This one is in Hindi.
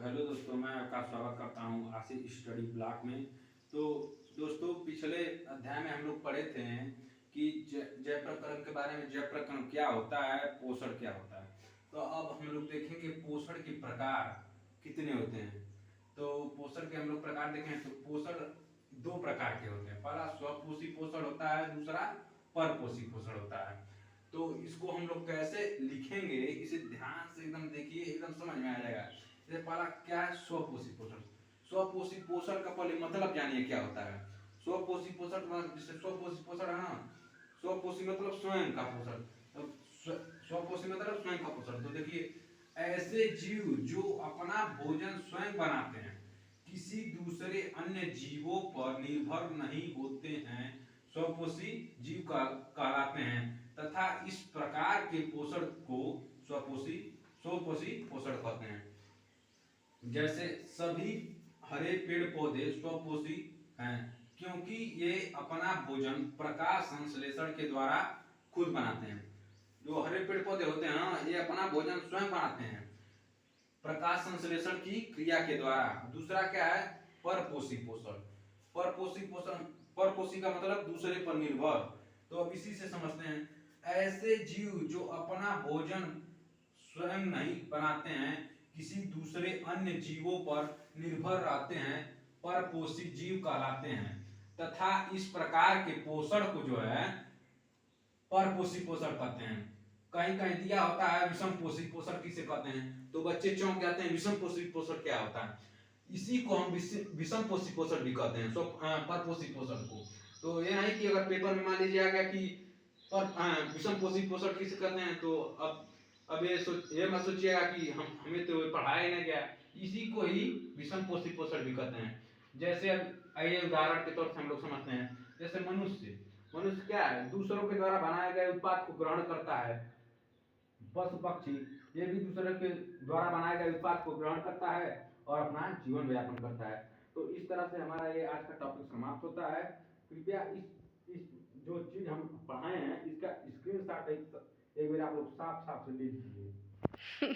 हेलो दोस्तों, मैं आपका स्वागत करता हूँ आशीष स्टडी ब्लॉक में। तो दोस्तों, पिछले अध्याय में हम लोग पढ़े थे कि जय प्रकरण के बारे में। जय प्रकरण क्या होता है, पोषण क्या होता है। तो अब हम लोग देखेंगे पोषण के प्रकार कितने होते हैं। तो पोषण के हम लोग प्रकार देखें तो पोषण दो प्रकार के होते हैं। पहला स्वपोषी पोषण होता है, दूसरा परपोषी पोषण होता है। तो इसको हम लोग कैसे लिखेंगे, इसे ध्यान से एकदम देखिए, एकदम समझ में आ जाएगा। जैसे पहला क्या है, स्वपोषी पोषण। स्वपोषी पोषण का पहले मतलब जानिए क्या होता है। स्वपोषी पोषण जैसे स्वपोषी पोषण है ना, स्वपोषी मतलब स्वयं का पोषण। तो स्वपोषी मतलब स्वयं का पोषण। तो देखिए, ऐसे जीव जो अपना भोजन स्वयं बनाते हैं, किसी दूसरे अन्य जीवों पर निर्भर नहीं होते हैं, स्वपोषी जीव कहलाते हैं। तथा इस प्रकार के पोषण को स्वपोषी पोषण कहते हैं। जैसे सभी हरे पेड़ पौधे स्वपोषी हैं, क्योंकि ये अपना भोजन प्रकाश संश्लेषण के द्वारा खुद बनाते हैं। जो हरे पेड़ पौधे होते हैं ना, ये अपना भोजन स्वयं बनाते हैं प्रकाश संश्लेषण की क्रिया के द्वारा। दूसरा क्या है, परपोषी पोषण। परपोषी का मतलब दूसरे पर निर्भर। तो अब इसी से समझते हैं, ऐसे जीव जो अपना भोजन स्वयं नहीं बनाते हैं, किसी दूसरे अन्य जीवों पर निर्भर रहते हैं, परपोषी जीव कहलाते हैं। तथा इस प्रकार के पोषण को जो है परपोषी पोषण कहते हैं। कहीं कहीं दिया होता है विषम पोषी पोषण किसे कहते हैं, तो बच्चे चौंक जाते हैं, विषम पोषी पोषण क्या होता है। इसी को हम विषम पोषी पोषण भी कहते हैं, परपोषी पोषण को। तो ये नहीं कि अगर पेपर में मान लीजिए आ गया कि पर विषम पोषी पोषण किसे कहते हैं, तो अब ये मत सोचिएगा कि हमें तो पढ़ाया ही नहीं गया। इसी को ही विषम पोषी पोषण भी कहते हैं। जैसे अब आइए उदाहरण के तौर से हम लोग समझते हैं। जैसे मनुष्य मनुष्य क्या है, दूसरों के द्वारा बनाए गए उत्पाद को ग्रहण करता है। पशु पक्षी ये भी दूसरे के द्वारा बनाए गए उत्पाद को ग्रहण करता है और अपना जीवन व्यापन करता है। तो इस तरह से हमारा ये आज का टॉपिक समाप्त होता है। कृपया इस जो चीज हम पढ़ाए हैं, इसका स्क्रीनशॉट एक बार आप लोग साफ साफ से ले लीजिए।